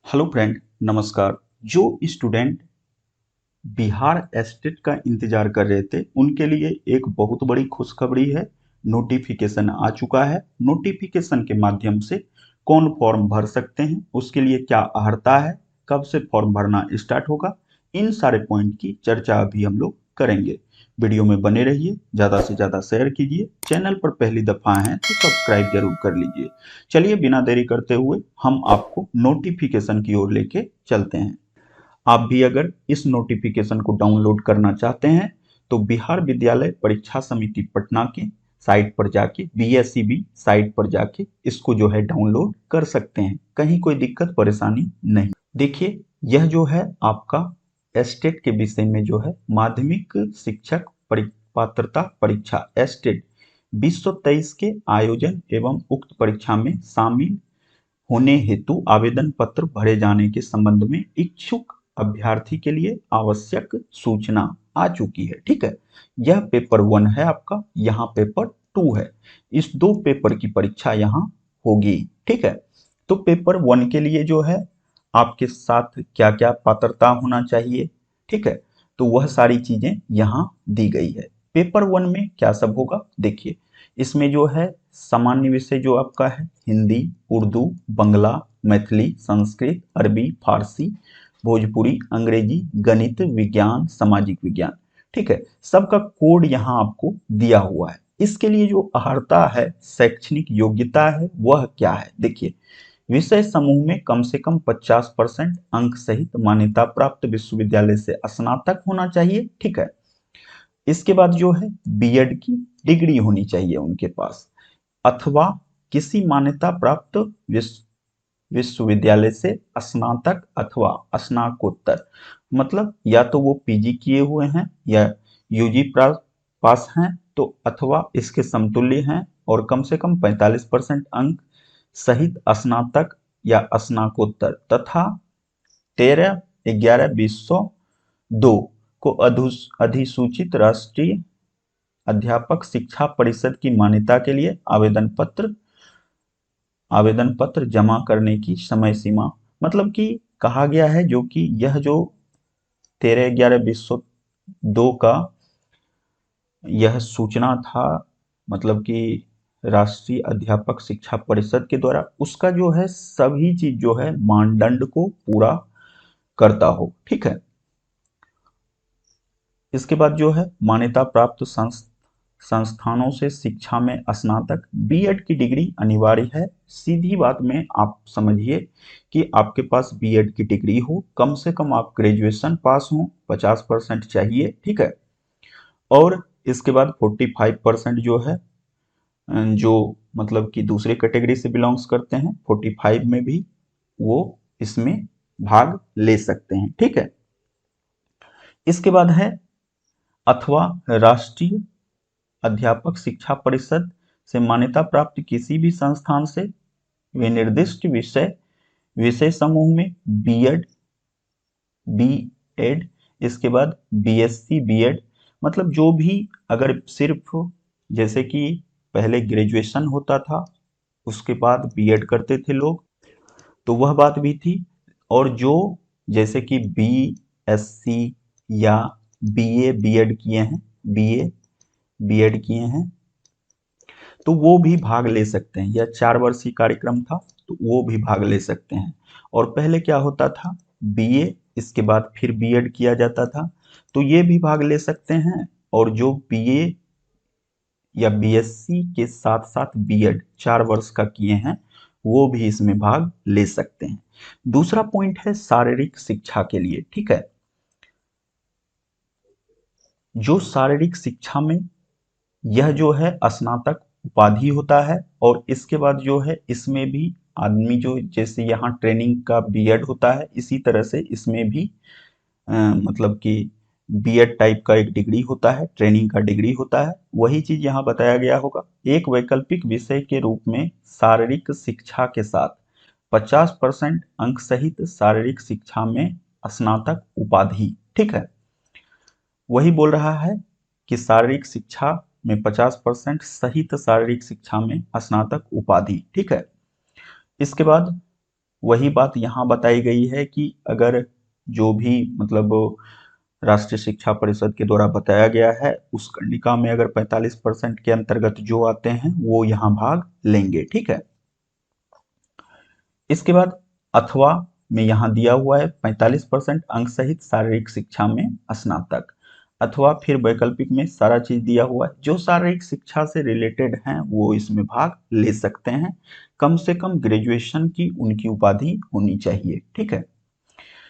Hello friend, नमस्कार। जो student Bihar estate का इंतजार कर रहे थे उनके लिए एक बहुत बड़ी खुशखबरी है। नोटिफिकेशन आ चुका है। नोटिफिकेशन के माध्यम से कौन फॉर्म भर सकते हैं, उसके लिए क्या अर्हता है, कब से फॉर्म भरना स्टार्ट होगा, इन सारे पॉइंट की चर्चा अभी हम लोग करेंगे। वीडियो में बने रहिए, ज़्यादा से ज़्यादा शेयर कीजिए। चैनल पर पहली दफ़ा हैं तो सब्सक्राइब जरूर कर लीजिए। चलिए बिना देरी करते हुए हम आपको नोटिफिकेशन की ओर लेके चलते हैं। आप भी अगर इस नोटिफिकेशन को डाउनलोड करना चाहते हैं तो बिहार विद्यालय परीक्षा समिति पटना के साइट पर जाके BSCB साइट पर जाके इसको जो है डाउनलोड कर सकते हैं। कहीं कोई दिक्कत परेशानी नहीं। देखिए, यह जो है आपका एस्टेट के विषय में जो है माध्यमिक शिक्षक पात्रता परीक्षा एस्टेट 2023 के आयोजन एवं उक्त परीक्षा में शामिल होने हेतु आवेदन पत्र भरे जाने के संबंध में इच्छुक अभ्यर्थी के लिए आवश्यक सूचना आ चुकी है। ठीक है, यह पेपर 1 है आपका, यहाँ पेपर 2 है। इस दो पेपर की परीक्षा यहाँ होगी। ठीक है, तो पेपर 1 के लिए जो है आपके साथ क्या क्या पात्रता होना चाहिए, ठीक है, तो वह सारी चीजें यहाँ दी गई है। पेपर 1 में क्या सब होगा देखिए। इसमें जो है सामान्य विषय जो आपका है हिंदी, उर्दू, बंगला, मैथिली, संस्कृत, अरबी, फारसी, भोजपुरी, अंग्रेजी, गणित, विज्ञान, सामाजिक विज्ञान। ठीक है, सबका कोड यहाँ आपको दिया हुआ है। इसके लिए जो अर्हता है, शैक्षणिक योग्यता है, वह क्या है देखिए। विषय समूह में कम से कम 50% अंक सहित मान्यता प्राप्त विश्वविद्यालय से स्नातक होना चाहिए। ठीक है, इसके बाद जो है बीएड की डिग्री होनी चाहिए उनके पास, अथवा किसी मान्यता प्राप्त विश्वविद्यालय से स्नातक अथवा स्नातकोत्तर, मतलब या तो वो पीजी किए हुए हैं या यूजी पास हैं, तो अथवा इसके समतुल्य हैं और कम से कम 45% अंक सहित स्नातक या स्नातकोत्तर तथा 13/11/2002 को अधिसूचित राष्ट्रीय अध्यापक शिक्षा परिषद की मान्यता के लिए आवेदन पत्र जमा करने की समय सीमा, मतलब कि कहा गया है जो कि यह जो 13/11/2002 का यह सूचना था, मतलब कि राष्ट्रीय अध्यापक शिक्षा परिषद के द्वारा, उसका जो है सभी चीज जो है मानदंड को पूरा करता हो। ठीक है, इसके बाद जो है मान्यता प्राप्त संस्थानों से शिक्षा में स्नातक बीएड की डिग्री अनिवार्य है। सीधी बात में आप समझिए कि आपके पास बीएड की डिग्री हो, कम से कम आप ग्रेजुएशन पास हो, 50% चाहिए। ठीक है, और इसके बाद 45% जो है जो मतलब कि दूसरे कैटेगरी से बिलोंग्स करते हैं, 45 में भी वो इसमें भाग ले सकते हैं। ठीक है, इसके बाद है अथवा राष्ट्रीय अध्यापक शिक्षा परिषद से मान्यता प्राप्त किसी भी संस्थान से विनिर्दिष्ट विषय समूह में बीएड, इसके बाद बीएससी बीएड, मतलब जो भी, अगर सिर्फ जैसे कि पहले ग्रेजुएशन होता था उसके बाद बीएड करते थे लोग, तो वह बात भी थी। और जो जैसे कि बीएससी या बीए बीएड किए हैं, बीए बीएड किए हैं, तो वो भी भाग ले सकते हैं। यह 4 वर्षीय कार्यक्रम था, तो वो भी भाग ले सकते हैं। और पहले क्या होता था, बीए इसके बाद फिर बीएड किया जाता था, तो ये भी भाग ले सकते हैं। और जो बीए या बीएससी के साथ साथ बीएड 4 वर्ष का किए हैं, वो भी इसमें भाग ले सकते हैं। दूसरा पॉइंट है शारीरिक शिक्षा के लिए। ठीक है, जो शारीरिक शिक्षा में यह जो है स्नातक उपाधि होता है, और इसके बाद जो है इसमें भी आदमी जो जैसे यहाँ ट्रेनिंग का बीएड होता है, इसी तरह से इसमें भी मतलब कि बीएड टाइप का एक डिग्री होता है, ट्रेनिंग का डिग्री होता है। वही चीज यहाँ बताया गया होगा। एक वैकल्पिक विषय के रूप में शारीरिक शिक्षा के साथ 50% अंक सहित शारीरिक शिक्षा में स्नातक उपाधि। ठीक है, वही बोल रहा है कि शारीरिक शिक्षा में 50% सहित शारीरिक शिक्षा में स्नातक उपाधि। ठीक है, इसके बाद वही बात यहाँ बताई गई है कि अगर जो भी मतलब राष्ट्रीय शिक्षा परिषद के द्वारा बताया गया है उस कंडिका में अगर 45% के अंतर्गत जो आते हैं वो यहाँ भाग लेंगे। ठीक है। इसके बाद अथवा में यहाँ दिया हुआ है 45% अंक सहित शारीरिक शिक्षा में स्नातक, अथवा फिर वैकल्पिक में सारा चीज दिया हुआ है। जो शारीरिक शिक्षा से रिलेटेड हैं वो इसमें भाग ले सकते हैं। कम से कम ग्रेजुएशन की उनकी उपाधि होनी चाहिए। ठीक है।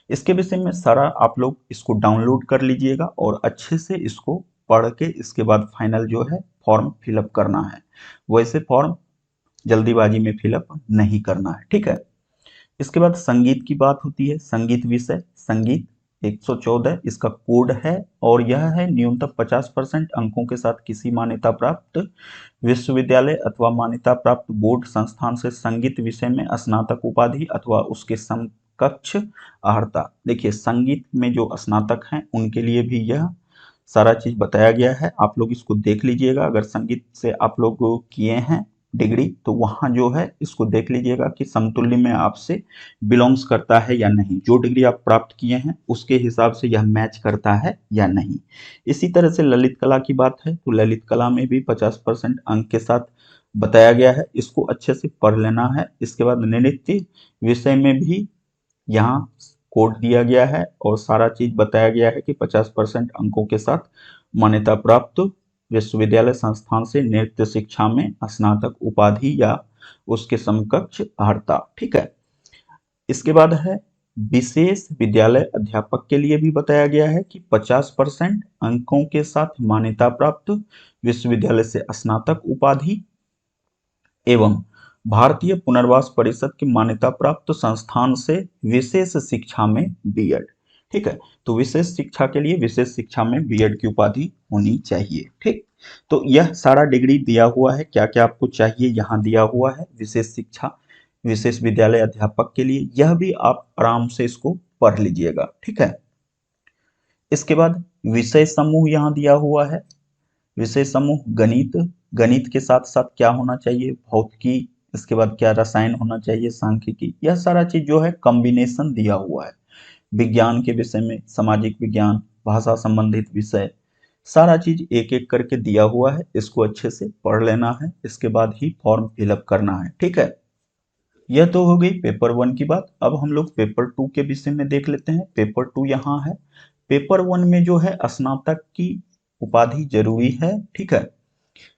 इसके विषय में सारा आप लोग इसको डाउनलोड कर लीजिएगा और अच्छे से इसको पढ़ के इसके बाद फाइनल जो है फॉर्म फिलअप करना है। वैसे फॉर्म जल्दीबाजी में फिलअप नहीं करना है। ठीक है। इसके बाद संगीत की बात होती है। संगीत विषय संगीत 114 इसका कोड है और यह है न्यूनतम 50% अंकों के साथ किसी मान्यता प्राप्त विश्वविद्यालय अथवा मान्यता प्राप्त बोर्ड संस्थान से संगीत विषय में स्नातक उपाधि अथवा उसके समकक्ष अर्हता। देखिए संगीत में जो स्नातक हैं उनके लिए भी यह सारा चीज बताया गया है। आप लोग इसको देख लीजिएगा। अगर संगीत से आप लोग किए हैं डिग्री तो वहां जो है इसको देख लीजिएगा कि समतुल्य में आपसे बिलोंग्स करता है या नहीं। जो डिग्री आप प्राप्त किए हैं उसके हिसाब से यह मैच करता है या नहीं। इसी तरह से ललित कला की बात है तो ललित कला में भी 50% अंक के साथ बताया गया है। इसको अच्छे से पढ़ लेना है। इसके बाद नृत्य विषय में भी यहाँ कोड दिया गया है और सारा चीज बताया गया है कि 50% अंकों के साथ मान्यता प्राप्त विश्वविद्यालय संस्थान से नृत्य शिक्षा में स्नातक उपाधि या उसके समकक्ष अर्हता। ठीक है। इसके बाद है विशेष विद्यालय अध्यापक के लिए भी बताया गया है कि 50% अंकों के साथ मान्यता प्राप्त विश्वविद्यालय से स्नातक उपाधि एवं भारतीय पुनर्वास परिषद की मान्यता प्राप्त संस्थान से विशेष शिक्षा में बीएड। ठीक है। तो विशेष शिक्षा के लिए विशेष शिक्षा में बीएड की उपाधि होनी चाहिए। ठीक। तो यह सारा डिग्री दिया हुआ है। क्या क्या आपको चाहिए यहाँ दिया हुआ है। विशेष शिक्षा विशेष विद्यालय अध्यापक के लिए यह भी आप आराम से इसको पढ़ लीजिएगा। ठीक है। इसके बाद विषय समूह यहाँ दिया हुआ है। विषय समूह गणित, गणित के साथ साथ क्या होना चाहिए भौतिकी, इसके बाद क्या रसायन होना चाहिए, सांख्यिकी, यह सारा चीज जो है कॉम्बिनेशन दिया हुआ है। विज्ञान के विषय में सामाजिक विज्ञान, भाषा संबंधित विषय, सारा चीज एक एक करके दिया हुआ है। इसको अच्छे से पढ़ लेना है। इसके बाद ही फॉर्म फिलअप करना है। ठीक है। यह तो हो गई पेपर 1 की बात। अब हम लोग पेपर 2 के विषय में देख लेते हैं। पेपर 2 यहाँ है। पेपर 1 में जो है स्नातक की उपाधि जरूरी है। ठीक है।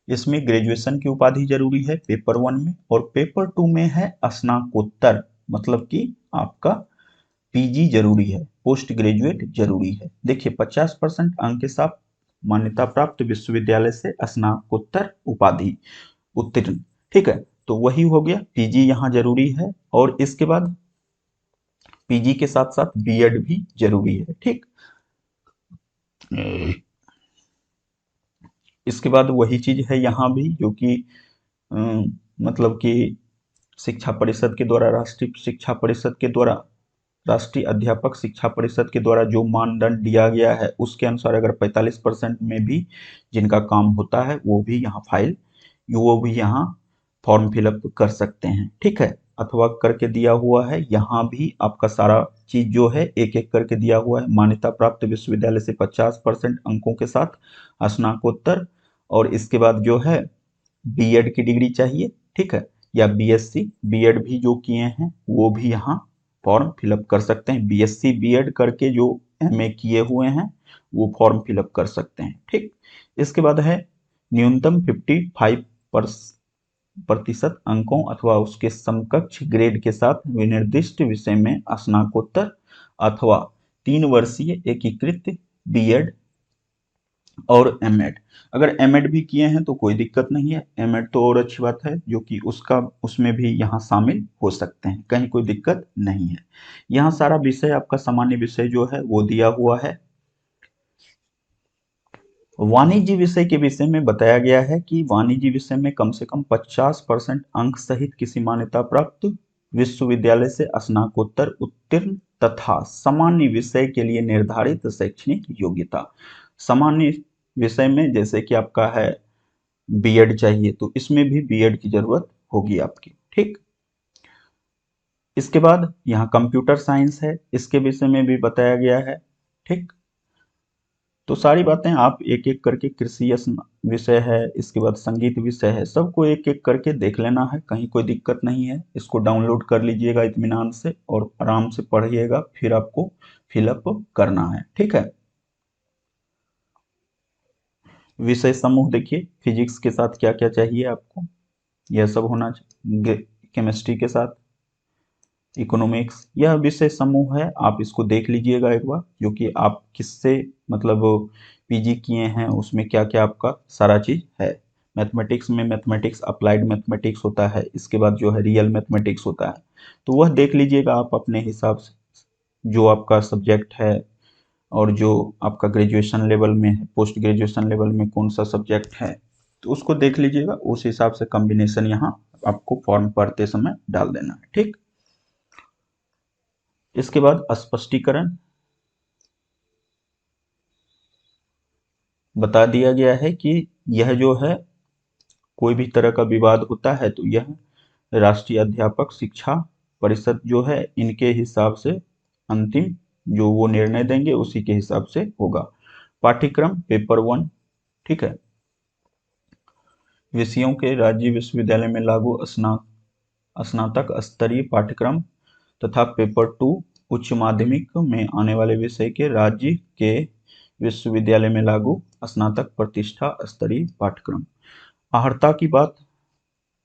इसमें ग्रेजुएशन की उपाधि जरूरी है पेपर 1 में। और पेपर 2 में है स्नातकोत्तर, मतलब कि आपका पीजी जरूरी है, पोस्ट ग्रेजुएट जरूरी है। देखिए 50% अंक के साथ मान्यता प्राप्त विश्वविद्यालय से स्नातकोत्तर उपाधि उत्तीर्ण। ठीक है। तो वही हो गया, पीजी यहाँ जरूरी है और इसके बाद पीजी के साथ साथ बीएड भी जरूरी है। ठीक। इसके बाद वही चीज है यहाँ भी जो कि मतलब कि शिक्षा परिषद के द्वारा राष्ट्रीय शिक्षा परिषद के द्वारा राष्ट्रीय अध्यापक शिक्षा परिषद के द्वारा जो मानदंड दिया गया है उसके अनुसार अगर 45% में भी जिनका काम होता है वो भी यहाँ फाइल वो भी यहाँ फॉर्म फिलअप कर सकते हैं। ठीक है। अथवा करके दिया हुआ है। यहाँ भी आपका सारा चीज जो है एक एक करके दिया हुआ है। मान्यता प्राप्त विश्वविद्यालय से 50% अंकों के साथ स्नातकोत्तर और इसके बाद जो है बीएड की डिग्री चाहिए। ठीक है। या बीएससी बीएड भी जो किए हैं वो भी यहाँ फॉर्म फिलअप कर सकते हैं। बीएससी बीएड करके जो एमए किए हुए हैं वो फॉर्म फिलअप कर सकते हैं। ठीक। इसके बाद है न्यूनतम 55% अंकों अथवा उसके समकक्ष ग्रेड के साथ विनिर्दिष्ट विषय में स्नातकोत्तर अथवा 3 वर्षीय एकीकृत बीएड और एमएड। अगर एमएड भी किए हैं तो कोई दिक्कत नहीं है। एमएड तो और अच्छी बात है जो कि उसका उसमें भी यहाँ शामिल हो सकते हैं, कहीं कोई दिक्कत नहीं है। यहाँ सारा विषय आपका सामान्य विषय जो है वो दिया हुआ है। वाणिज्य विषय के विषय में बताया गया है कि वाणिज्य विषय में कम से कम 50% अंक सहित किसी मान्यता प्राप्त विश्वविद्यालय से स्नातकोत्तर उत्तीर्ण तथा सामान्य विषय के लिए निर्धारित शैक्षणिक योग्यता। सामान्य विषय में जैसे कि आपका है बीएड चाहिए तो इसमें भी बीएड की जरूरत होगी आपकी। ठीक। इसके बाद यहाँ कंप्यूटर साइंस है, इसके विषय में भी बताया गया है। ठीक, तो सारी बातें आप एक एक करके, कृषि विषय है, इसके बाद संगीत विषय है, सबको एक एक करके देख लेना है, कहीं कोई दिक्कत नहीं है। इसको डाउनलोड कर लीजिएगा इत्मीनान से और आराम से पढ़िएगा, फिर आपको फिलअप करना है। ठीक है, विषय समूह देखिए, फिजिक्स के साथ क्या क्या चाहिए आपको, यह सब होना चाहिए, केमिस्ट्री के साथ इकोनॉमिक्स, यह विषय समूह है, आप इसको देख लीजिएगा एक बार, जो कि आप किससे मतलब पीजी किए हैं, उसमें क्या क्या आपका सारा चीज है। मैथमेटिक्स में मैथमेटिक्स अप्लाइड मैथमेटिक्स होता है, इसके बाद जो है रियल मैथमेटिक्स होता है, तो वह देख लीजिएगा आप अपने हिसाब से, जो आपका सब्जेक्ट है और जो आपका ग्रेजुएशन लेवल में है, पोस्ट ग्रेजुएशन लेवल में कौन सा सब्जेक्ट है, तो उसको देख लीजिएगा, उस हिसाब से कॉम्बिनेशन यहाँ आपको फॉर्म भरते समय डाल देना है। ठीक, इसके बाद स्पष्टीकरण बता दिया गया है कि यह जो है कोई भी तरह का विवाद होता है तो यह राष्ट्रीय अध्यापक शिक्षा परिषद जो है, इनके हिसाब से अंतिम जो वो निर्णय देंगे उसी के हिसाब से होगा। पाठ्यक्रम पेपर 1, ठीक है, विषयों के राज्य विश्वविद्यालय में लागू स्नातक स्तरीय पाठ्यक्रम तथा पेपर 2 उच्च माध्यमिक में आने वाले विषय के राज्य के विश्वविद्यालय में लागू स्नातक प्रतिष्ठा स्तरीय पाठ्यक्रम। आहर्ता की बात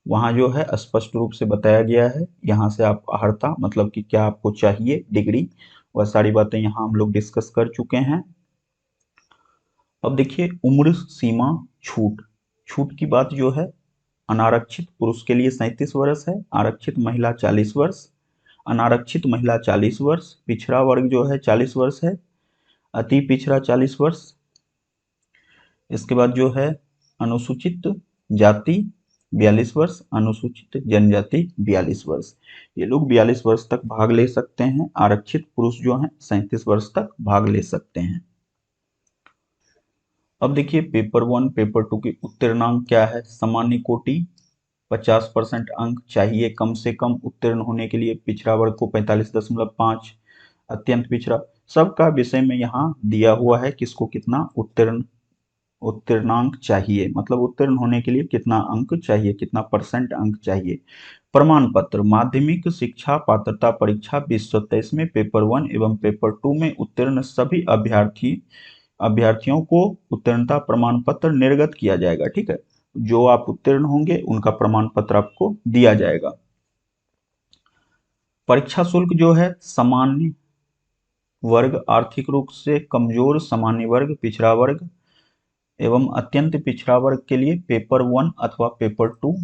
वहाँ जो है स्पष्ट रूप से बताया गया है, यहाँ से आप आहर्ता मतलब कि क्या आपको चाहिए डिग्री, वह सारी बातें यहाँ हम लोग डिस्कस कर चुके हैं। अब देखिए उम्र सीमा छूट, छूट की बात जो है, अनारक्षित पुरुष के लिए 37 वर्ष है, आरक्षित महिला 40 वर्ष, अनारक्षित महिला 40 वर्ष, पिछड़ा वर्ग जो है 40 वर्ष है, अति पिछड़ा 40 वर्ष। इसके बाद जो है अनुसूचित जाति 42 वर्ष, अनुसूचित जनजाति 42 वर्ष, ये लोग 42 वर्ष तक भाग ले सकते हैं। आरक्षित पुरुष जो हैं 37 वर्ष तक भाग ले सकते हैं। अब देखिए पेपर 1 पेपर 2 की उत्तीर्णांक क्या है। सामान्य कोटि 50% अंक चाहिए कम से कम उत्तीर्ण होने के लिए, पिछड़ा वर्ग को 45.5, अत्यंत पिछड़ा, सबका विषय में यहाँ दिया हुआ है किसको कितना उत्तीर्णांक चाहिए, मतलब उत्तीर्ण होने के लिए कितना अंक चाहिए, कितना परसेंट अंक चाहिए। प्रमाण पत्र माध्यमिक शिक्षा पात्रता परीक्षा 2023 में पेपर 1 एवं पेपर 2 में उत्तीर्ण सभी अभ्यर्थियों को उत्तीर्णता प्रमाण पत्र निर्गत किया जाएगा। ठीक है, जो आप उत्तीर्ण होंगे उनका प्रमाण पत्र आपको दिया जाएगा। परीक्षा शुल्क जो है सामान्य वर्ग, आर्थिक रूप से कमजोर, सामान्य वर्ग, पिछड़ा वर्ग एवं अत्यंत पिछड़ा वर्ग के लिए पेपर 1 अथवा पेपर 2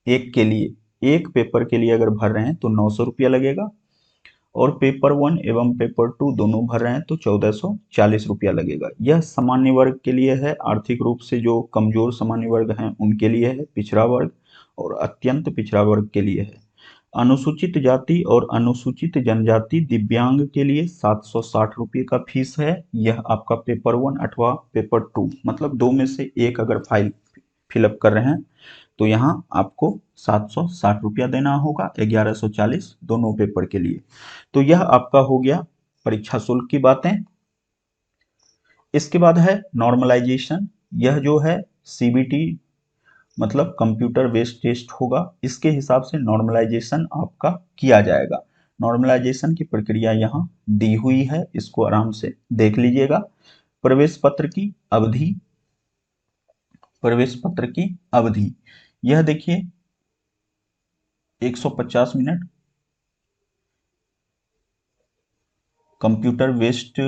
एक के लिए, एक पेपर के लिए अगर भर रहे हैं तो 900 रुपया लगेगा, और पेपर 1 एवं पेपर 2 दोनों भर रहे हैं तो 1440 रुपया लगेगा। यह सामान्य वर्ग के लिए है, आर्थिक रूप से जो कमजोर सामान्य वर्ग हैं उनके लिए है पिछड़ा वर्ग, और अत्यंत पिछड़ा वर्ग के लिए है। अनुसूचित जाति और अनुसूचित जनजाति दिव्यांग के लिए 760 रुपये का फीस है। यह आपका पेपर 1 अथवा पेपर 2 मतलब दो में से एक अगर फाइल फिलअप कर रहे हैं तो यहाँ आपको 760 रुपया देना होगा, 1140 दोनों पेपर के लिए। तो यह आपका हो गया परीक्षा शुल्क की बातें। इसके बाद है नॉर्मलाइजेशन, यह जो है सीबीटी मतलब कंप्यूटर बेस्ड टेस्ट होगा, इसके हिसाब से नॉर्मलाइजेशन आपका किया जाएगा। नॉर्मलाइजेशन की प्रक्रिया यहाँ दी हुई है, इसको आराम से देख लीजिएगा। प्रवेश पत्र की अवधि, प्रवेश पत्र की अवधि यह देखिए 150 मिनट कंप्यूटर बेस्ड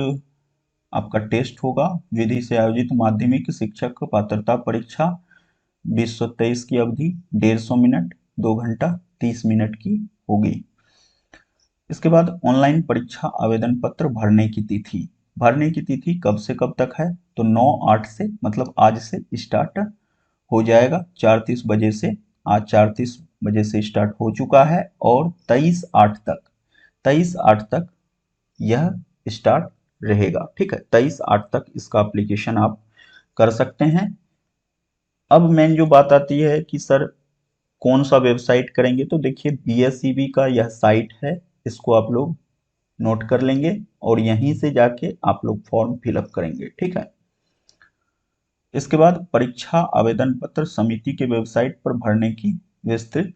आपका टेस्ट होगा। विधि से आयोजित माध्यमिक शिक्षक पात्रता परीक्षा 2023 की अवधि 150 मिनट, 2 घंटा 30 मिनट की होगी। इसके बाद ऑनलाइन परीक्षा आवेदन पत्र भरने की तिथि, भरने की तिथि कब से कब तक है, तो 9/8 से मतलब आज से स्टार्ट हो जाएगा, 4:30 बजे से, आज 4:30 बजे से स्टार्ट हो चुका है, और 23/8 तक यह स्टार्ट रहेगा। ठीक है, 23/8 तक इसका एप्लीकेशन आप कर सकते हैं। अब मेन जो बात आती है कि सर कौन सा वेबसाइट करेंगे, तो देखिए BSEB का यह साइट है, इसको आप लोग नोट कर लेंगे और यहीं से जाके आप लोग फॉर्म फिलअप करेंगे, ठीक है। इसके बाद परीक्षा आवेदन पत्र समिति के वेबसाइट पर भरने की विस्तृत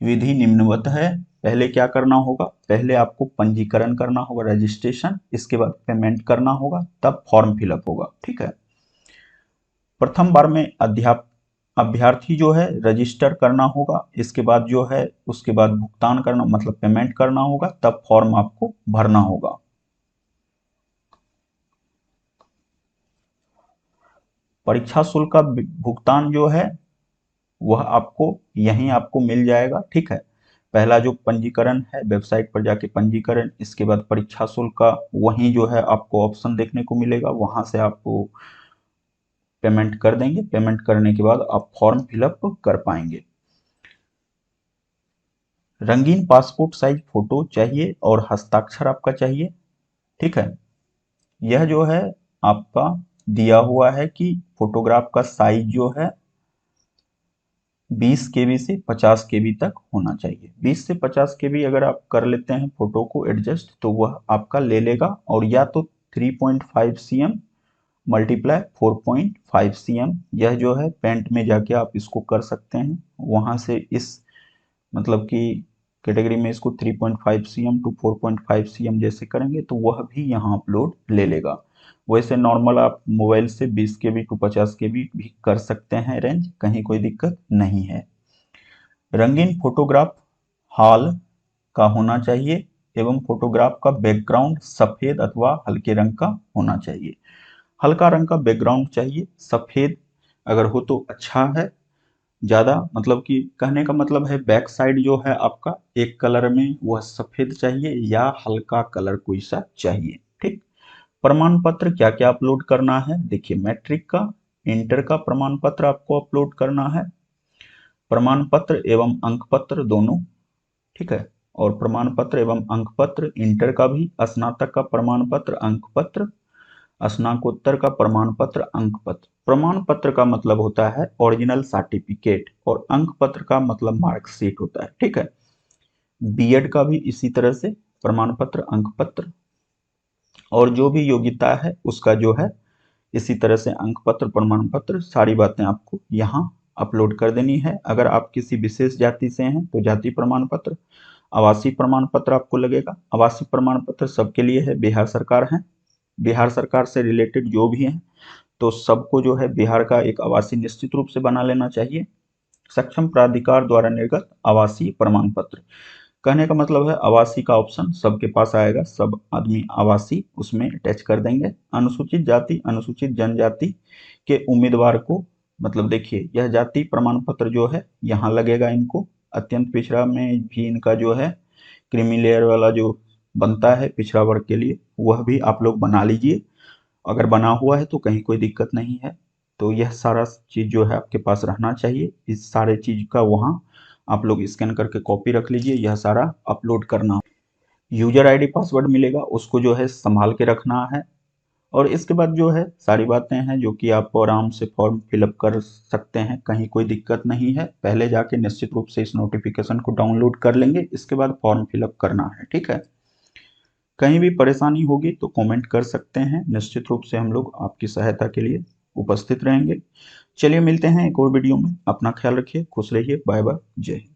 विधि निम्नवत है। पहले क्या करना होगा, पहले आपको पंजीकरण करना होगा, रजिस्ट्रेशन, इसके बाद पेमेंट करना होगा, तब फॉर्म फिलअप होगा, ठीक है। प्रथम बार में अभ्यर्थी जो है रजिस्टर करना होगा, इसके बाद जो है उसके बाद भुगतान करना मतलब पेमेंट करना होगा, तब फॉर्म आपको भरना होगा। परीक्षा शुल्क का भुगतान जो है वह आपको यहीं आपको मिल जाएगा, ठीक है। पहला जो पंजीकरण है वेबसाइट पर जाके पंजीकरण, इसके बाद परीक्षा शुल्क का वहीं जो है आपको ऑप्शन देखने को मिलेगा, वहां से आपको पेमेंट कर देंगे, पेमेंट करने के बाद आप फॉर्म फिलअप कर पाएंगे। रंगीन पासपोर्ट साइज फोटो चाहिए और हस्ताक्षर आपका चाहिए, ठीक है। यह जो है आपका दिया हुआ है कि फोटोग्राफ का साइज जो है 20 KB से 50 KB तक होना चाहिए। 20 से 50 KB अगर आप कर लेते हैं फोटो को एडजस्ट तो वह आपका ले लेगा, और या तो 3.5 cm मल्टीप्लाई 4.5 cm, यह जो है पेंट में जाके आप इसको कर सकते हैं, वहां से इस मतलब कि कैटेगरी में इसको 3.5 cm टू 4.5 cm जैसे करेंगे तो वह भी यहाँ अपलोड ले लेगा। वैसे नॉर्मल आप मोबाइल से 20 KB टू 50 KB भी कर सकते हैं रेंज, कहीं कोई दिक्कत नहीं है। रंगीन फोटोग्राफ हॉल का होना चाहिए एवं फोटोग्राफ का बैकग्राउंड सफेद अथवा हल्के रंग का होना चाहिए। हल्का रंग का बैकग्राउंड चाहिए, सफेद अगर हो तो अच्छा है। ज्यादा मतलब कि कहने का मतलब है बैक साइड जो है आपका एक कलर में वह सफेद चाहिए या हल्का कलर कोई सा चाहिए, ठीक। प्रमाण पत्र क्या क्या अपलोड करना है, देखिए मैट्रिक का इंटर का प्रमाण पत्र आपको अपलोड करना है, प्रमाण पत्र एवं अंक पत्र दोनों, ठीक है। और प्रमाण पत्र एवं अंक पत्र इंटर का भी, स्नातक का प्रमाण पत्र अंक पत्र, स्नातकोत्तर का प्रमाण पत्र अंक पत्र। प्रमाण पत्र का मतलब होता है ओरिजिनल सर्टिफिकेट और अंक पत्र का मतलब मार्कशीट होता है, ठीक है। बीएड का भी इसी तरह से प्रमाण पत्र अंक पत्र, और जो भी योग्यता है उसका जो है इसी तरह से अंक पत्र प्रमाण पत्र सारी बातें आपको यहाँ अपलोड कर देनी है। अगर आप किसी विशेष जाति से हैं तो जाति प्रमाण पत्र, आवासीय प्रमाण पत्र आपको लगेगा। आवासीय प्रमाण पत्र सबके लिए है, बिहार सरकार है, बिहार सरकार से रिलेटेड जो भी हैं तो सबको जो है बिहार का एक आवासीय निश्चित रूप से बना लेना चाहिए। सक्षम प्राधिकार द्वारा निर्गत आवासीय प्रमाण पत्र, कहने का मतलब है आवासीय का ऑप्शन सबके पास आएगा, सब आदमी आवासीय उसमें अटैच कर देंगे। अनुसूचित जाति अनुसूचित जनजाति के उम्मीदवार को मतलब देखिए यह जाति प्रमाण पत्र जो है यहाँ लगेगा इनको। अत्यंत पिछड़ा में भी इनका जो है क्रीमी लेयर वाला जो बनता है पिछड़ा वर्ग के लिए वह भी आप लोग बना लीजिए, अगर बना हुआ है तो कहीं कोई दिक्कत नहीं है। तो यह सारा चीज़ जो है आपके पास रहना चाहिए, इस सारे चीज़ का वहाँ आप लोग स्कैन करके कॉपी रख लीजिए, यह सारा अपलोड करना। यूजर आईडी पासवर्ड मिलेगा उसको जो है संभाल के रखना है। और इसके बाद जो है सारी बातें हैं जो कि आप आराम से फॉर्म फिलअप कर सकते हैं, कहीं कोई दिक्कत नहीं है। पहले जाके निश्चित रूप से इस नोटिफिकेशन को डाउनलोड कर लेंगे, इसके बाद फॉर्म फिलअप करना है, ठीक है। कहीं भी परेशानी होगी तो कमेंट कर सकते हैं, निश्चित रूप से हम लोग आपकी सहायता के लिए उपस्थित रहेंगे। चलिए मिलते हैं एक और वीडियो में, अपना ख्याल रखिए, खुश रहिए, बाय बाय, जय हिंद।